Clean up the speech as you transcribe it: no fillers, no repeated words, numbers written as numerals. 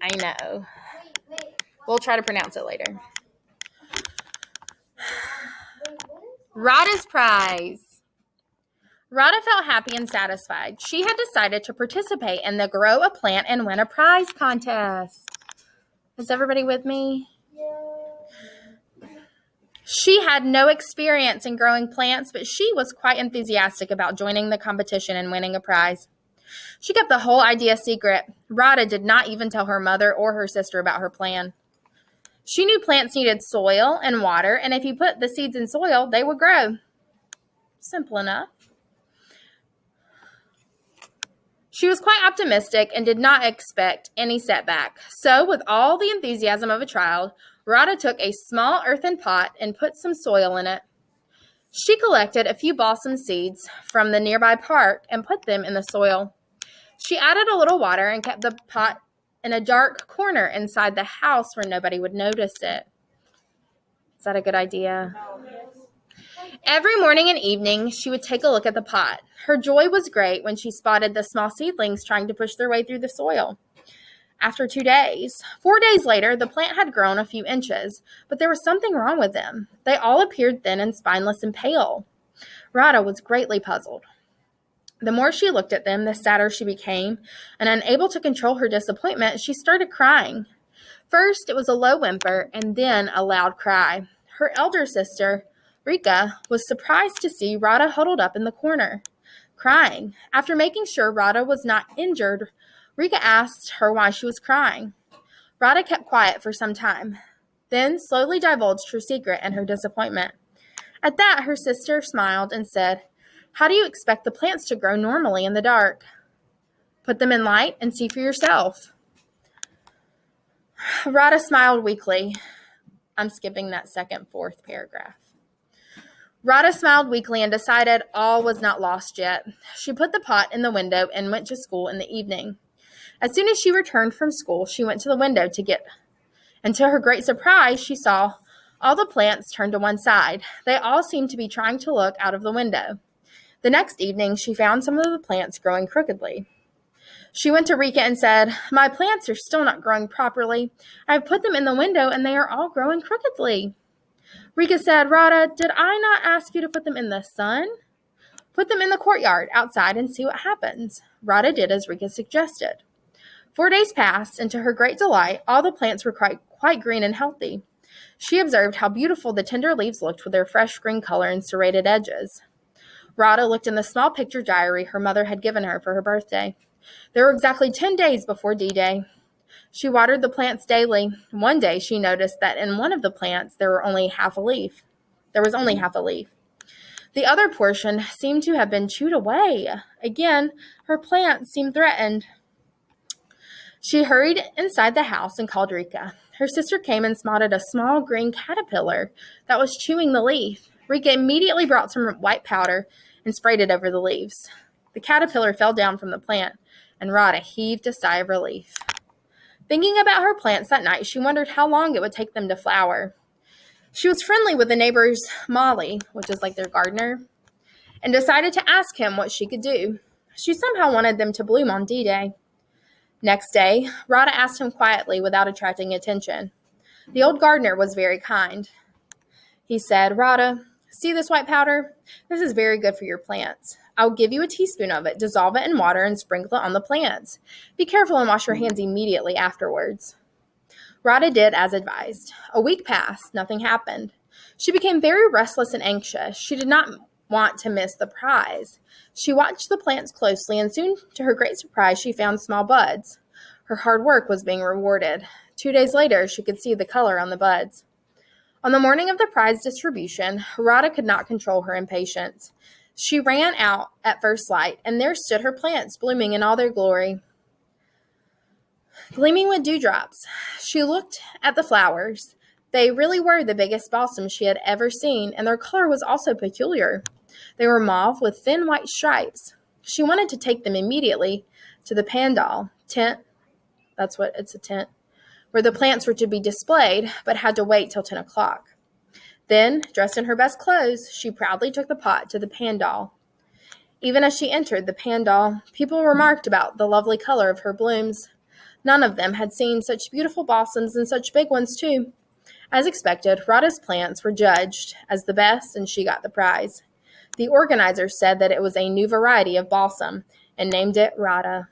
I know. We'll try to pronounce it later. Radha's prize. Radha felt happy and satisfied. She had decided to participate in the Grow a Plant and Win a Prize contest. Is everybody with me? She had no experience in growing plants, but she was quite enthusiastic about joining the competition and winning a prize. She kept the whole idea secret. Radha did not even tell her mother or her sister about her plan. She knew plants needed soil and water, and if you put the seeds in soil, they would grow. Simple enough. She was quite optimistic and did not expect any setback. So, with all the enthusiasm of a child, Radha took a small earthen pot and put some soil in it. She collected a few balsam seeds from the nearby park and put them in the soil. She added a little water and kept the pot in a dark corner inside the house where nobody would notice it. Is that a good idea? Every morning and evening, she would take a look at the pot. Her joy was great when she spotted the small seedlings trying to push their way through the soil. After 4 days later, the plant had grown a few inches, but there was something wrong with them. They all appeared thin and spineless and pale. Radha was greatly puzzled. The more she looked at them, the sadder she became, and unable to control her disappointment, she started crying. First, it was a low whimper, and then a loud cry. Her elder sister, Rika, was surprised to see Radha huddled up in the corner, crying. After making sure Radha was not injured, Rika asked her why she was crying. Radha kept quiet for some time, then slowly divulged her secret and her disappointment. At that, her sister smiled and said, "How do you expect the plants to grow normally in the dark? Put them in light and see for yourself." Radha smiled weakly. I'm skipping that fourth paragraph. Radha smiled weakly and decided all was not lost yet. She put the pot in the window and went to school in the evening. As soon as she returned from school, she went to the window and to her great surprise, she saw all the plants turned to one side. They all seemed to be trying to look out of the window. The next evening, she found some of the plants growing crookedly. She went to Rika and said, "My plants are still not growing properly. I've put them in the window and they are all growing crookedly." Rika said, "Radha, did I not ask you to put them in the sun? Put them in the courtyard outside and see what happens." Radha did as Rika suggested. 4 days passed, and to her great delight, all the plants were quite green and healthy. She observed how beautiful the tender leaves looked with their fresh green color and serrated edges. Radha looked in the small picture diary her mother had given her for her birthday. There were exactly 10 days before D-Day. She watered the plants daily. One day she noticed that in one of the plants there was only half a leaf. The other portion seemed to have been chewed away. Again, her plants seemed threatened. She hurried inside the house and called Rika. Her sister came and spotted a small green caterpillar that was chewing the leaf. Rika immediately brought some white powder and sprayed it over the leaves. The caterpillar fell down from the plant, and Radha heaved a sigh of relief. Thinking about her plants that night, she wondered how long it would take them to flower. She was friendly with the neighbor's Molly, which is like their gardener, and decided to ask him what she could do. She somehow wanted them to bloom on D-Day. Next day, Radha asked him quietly without attracting attention. The old gardener was very kind. He said, "Radha, see this white powder? This is very good for your plants. I'll give you a teaspoon of it, dissolve it in water, and sprinkle it on the plants. Be careful and wash your hands immediately afterwards." Radha did as advised. A week passed. Nothing happened. She became very restless and anxious. She did not want to miss the prize. She watched the plants closely, and soon, to her great surprise, she found small buds. Her hard work was being rewarded. 2 days later, she could see the color on the buds. On the morning of the prize distribution, Radha could not control her impatience. She ran out at first light, and there stood her plants, blooming in all their glory, gleaming with dewdrops. She looked at the flowers. They really were the biggest blossoms she had ever seen, and their color was also peculiar. They were mauve with thin white stripes. She wanted to take them immediately to the pandal tent. That's what it's a tent, where the plants were to be displayed, but had to wait till 10 o'clock. Then, dressed in her best clothes, she proudly took the pot to the pandal. Even as she entered the pandal, people remarked about the lovely color of her blooms. None of them had seen such beautiful blossoms and such big ones, too. As expected, Radha's plants were judged as the best, and she got the prize. The organizers said that it was a new variety of balsam and named it Radha.